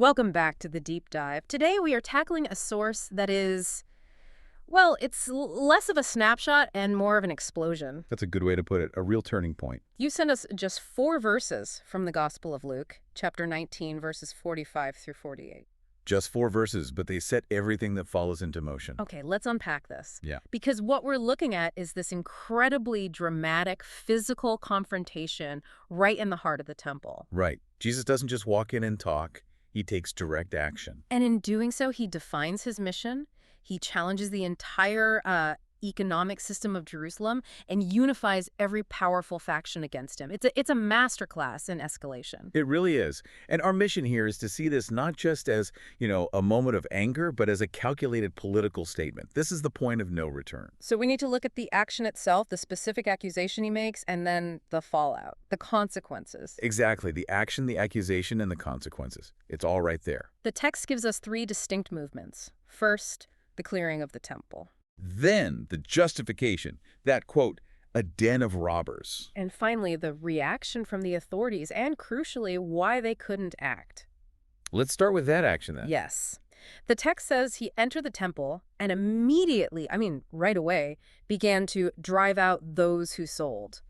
Welcome back to the deep dive. Today we are tackling a source that is, well, it's less of a snapshot and more of an explosion. That's a good way to put it, a real turning point. You sent us just 4 verses from the Gospel of Luke, chapter 19, verses 45 through 48. Just 4 verses, but they set everything that follows into motion. Okay, let's unpack this. Yeah. Because what we're looking at is this incredibly dramatic physical confrontation right in the heart of the temple. Right. Jesus doesn't just walk in and talk. He takes direct action. And in doing so, he defines his mission. He challenges the entire economic system of Jerusalem and unifies every powerful faction against him. It's a masterclass in escalation. It really is. And our mission here is to see this not just as, a moment of anger, but as a calculated political statement. This is the point of no return. So we need to look at the action itself, the specific accusation he makes, and then the fallout, the consequences. Exactly. The action, the accusation, and the consequences. It's all right there. The text gives us 3 distinct movements. First, the clearing of the temple. Then the justification, that, quote, a den of robbers. And finally, the reaction from the authorities and, crucially, why they couldn't act. Let's start with that action then. Yes. The text says he entered the temple and immediately, right away, began to drive out those who sold.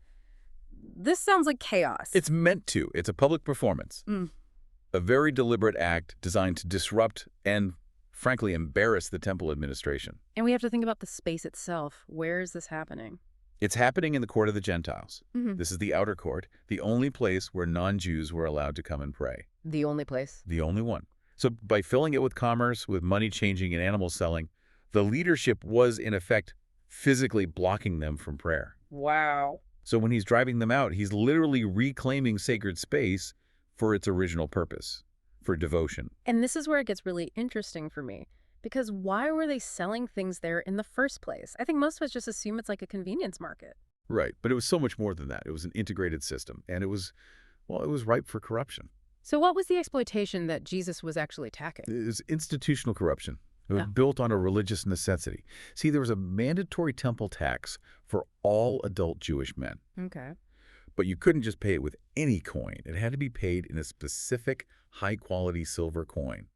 This sounds like chaos. It's meant to. It's a public performance. A very deliberate act designed to disrupt and, frankly, embarrass the temple administration. And we have to think about the space itself. Where is this happening? It's happening in the court of the Gentiles. This is the outer court, the only place where non-Jews were allowed to come and pray. The only place. The only one. So by filling it with commerce, with money changing and animal selling, the leadership was, in effect, physically blocking them from prayer. Wow. So when he's driving them out, he's literally reclaiming sacred space for its original purpose, for devotion. And this is where it gets really interesting for me. Because why were they selling things there in the first place? I think most of us just assume it's like a convenience market. Right, but it was so much more than that. It was an integrated system, and it was ripe for corruption. So what was the exploitation that Jesus was actually attacking? It was institutional corruption. It was built on a religious necessity. See, there was a mandatory temple tax for all adult Jewish men. Okay. But you couldn't just pay it with any coin. It had to be paid in a specific high-quality silver coin,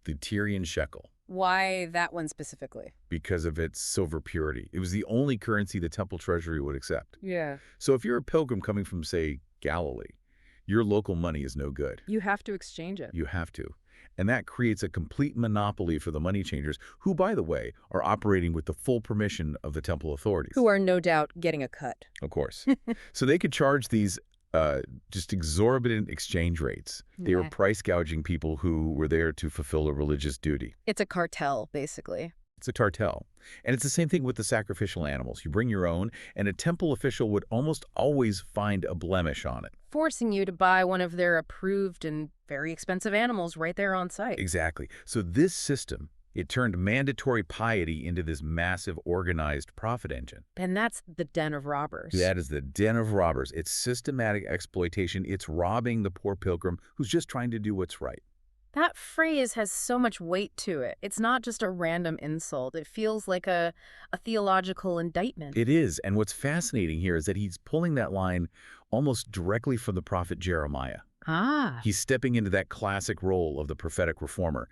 the Tyrian shekel. Why that one specifically? Because of its silver purity. It was the only currency the temple treasury would accept. Yeah. So if you're a pilgrim coming from, say, Galilee, your local money is no good. You have to exchange it. You have to. And that creates a complete monopoly for the money changers, who, by the way, are operating with the full permission of the temple authorities. Who are no doubt getting a cut. Of course. So they could charge these just exorbitant exchange rates. They were price gouging people who were there to fulfill a religious duty. It's a cartel, basically. It's a cartel. And it's the same thing with the sacrificial animals. You bring your own, and a temple official would almost always find a blemish on it. Forcing you to buy one of their approved and very expensive animals right there on site. Exactly. So this system, it turned mandatory piety into this massive organized profit engine. And that's the den of robbers. That is the den of robbers. It's systematic exploitation. It's robbing the poor pilgrim who's just trying to do what's right. That phrase has so much weight to it. It's not just a random insult. It feels like a theological indictment. It is. And what's fascinating here is that he's pulling that line almost directly from the prophet Jeremiah. He's stepping into that classic role of the prophetic reformer.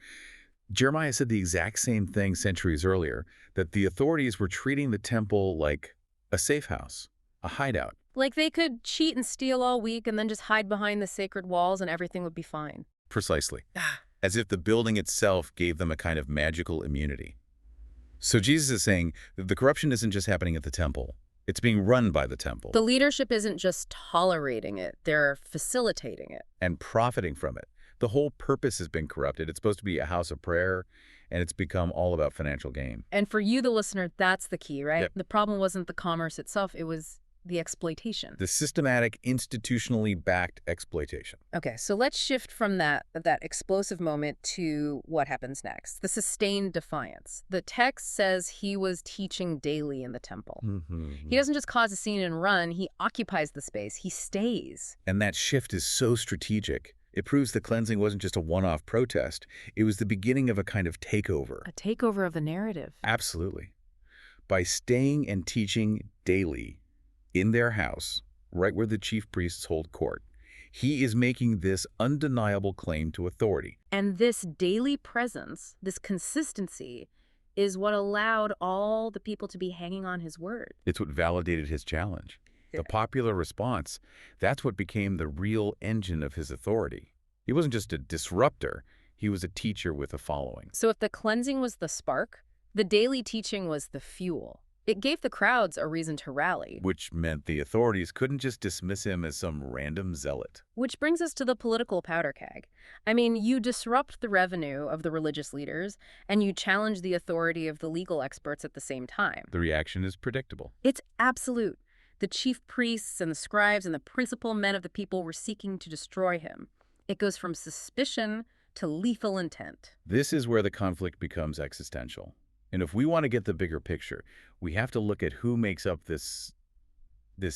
Jeremiah said the exact same thing centuries earlier, that the authorities were treating the temple like a safe house, a hideout. Like they could cheat and steal all week and then just hide behind the sacred walls and everything would be fine. Precisely. As if the building itself gave them a kind of magical immunity. So Jesus is saying that the corruption isn't just happening at the temple. It's being run by the temple. The leadership isn't just tolerating it. They're facilitating it. And profiting from it. The whole purpose has been corrupted. It's supposed to be a house of prayer, and it's become all about financial gain. And for you, the listener, that's the key, right? Yep. The problem wasn't the commerce itself. It was the exploitation. The systematic, institutionally backed exploitation. Okay, so let's shift from that explosive moment to what happens next. The sustained defiance. The text says he was teaching daily in the temple. He doesn't just cause a scene and run. He occupies the space. He stays. And that shift is so strategic. It proves the cleansing wasn't just a one-off protest. It was the beginning of a kind of takeover. A takeover of the narrative. Absolutely. By staying and teaching daily in their house, right where the chief priests hold court, He is making this undeniable claim to authority. And this daily presence, this consistency, is what allowed all the people to be hanging on his word. It's what validated his challenge. The popular response, that's what became the real engine of his authority. He wasn't just a disruptor, he was a teacher with a following. So if the cleansing was the spark, the daily teaching was the fuel. It gave the crowds a reason to rally. Which meant the authorities couldn't just dismiss him as some random zealot. Which brings us to the political powder keg. I mean, you disrupt the revenue of the religious leaders, and you challenge the authority of the legal experts at the same time. The reaction is predictable. It's absolute. The chief priests and the scribes and the principal men of the people were seeking to destroy him. It goes from suspicion to lethal intent. This is where the conflict becomes existential. And if we want to get the bigger picture, we have to look at who makes up this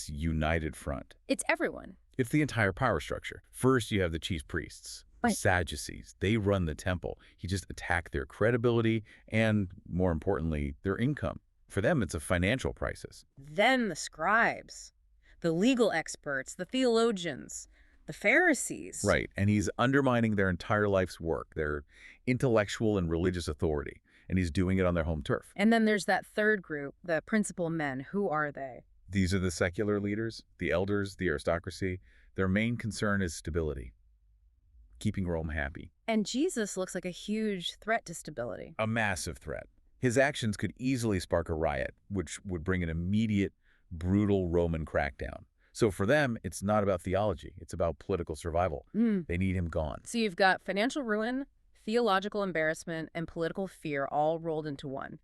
united front. It's everyone. It's the entire power structure. First, you have the chief priests, the Sadducees. They run the temple. He just attacked their credibility and, more importantly, their income. For them, it's a financial crisis. Then the scribes, the legal experts, the theologians, the Pharisees. Right, and he's undermining their entire life's work, their intellectual and religious authority. And he's doing it on their home turf. And then there's that third group, the principal men. Who are they? These are the secular leaders, the elders, the aristocracy. Their main concern is stability, keeping Rome happy. And Jesus looks like a huge threat to stability. A massive threat. His actions could easily spark a riot, which would bring an immediate, brutal Roman crackdown. So for them, it's not about theology. It's about political survival. They need him gone. So you've got financial ruin, theological embarrassment, and political fear all rolled into one.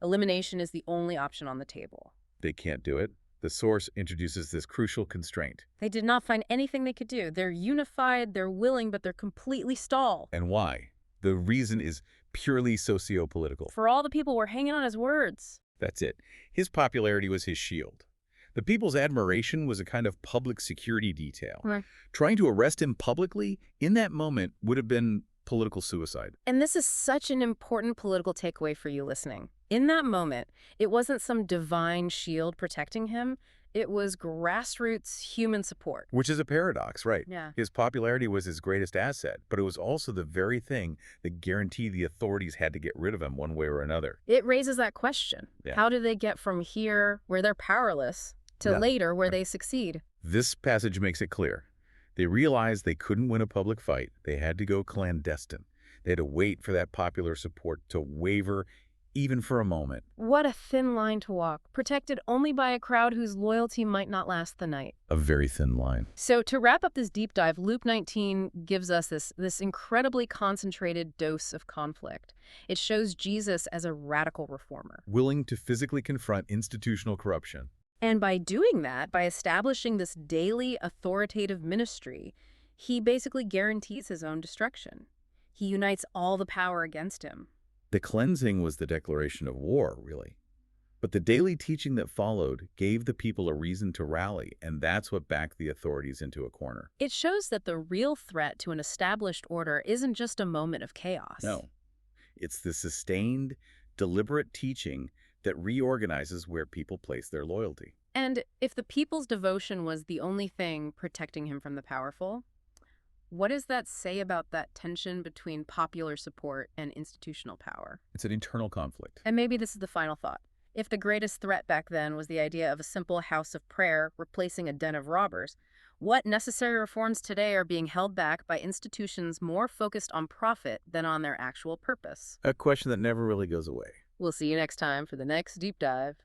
Elimination is the only option on the table. They can't do it. The source introduces this crucial constraint. They did not find anything they could do. They're unified, they're willing, but they're completely stalled. And why? The reason is purely socio-political. For all the people were hanging on his words. That's it. His popularity was his shield. The people's admiration was a kind of public security detail. Right. Trying to arrest him publicly in that moment would have been political suicide. And this is such an important political takeaway for you listening. In that moment, it wasn't some divine shield protecting him. It was grassroots human support. Which is a paradox, right? Yeah. His popularity was his greatest asset, but it was also the very thing that guaranteed the authorities had to get rid of him one way or another. It raises that question. Yeah. How do they get from here, where they're powerless, to later, where they succeed? This passage makes it clear. They realized they couldn't win a public fight. They had to go clandestine. They had to wait for that popular support to waver, even for a moment. What a thin line to walk, protected only by a crowd whose loyalty might not last the night. A very thin line. So to wrap up this deep dive, Luke 19 gives us this incredibly concentrated dose of conflict. It shows Jesus as a radical reformer. Willing to physically confront institutional corruption. And by doing that, by establishing this daily authoritative ministry, he basically guarantees his own destruction. He unites all the power against him. The cleansing was the declaration of war, really. But the daily teaching that followed gave the people a reason to rally, and that's what backed the authorities into a corner. It shows that the real threat to an established order isn't just a moment of chaos. No. It's the sustained, deliberate teaching that reorganizes where people place their loyalty. And if the people's devotion was the only thing protecting him from the powerful, what does that say about that tension between popular support and institutional power? It's an internal conflict. And maybe this is the final thought. If the greatest threat back then was the idea of a simple house of prayer replacing a den of robbers, what necessary reforms today are being held back by institutions more focused on profit than on their actual purpose? A question that never really goes away. We'll see you next time for the next deep dive.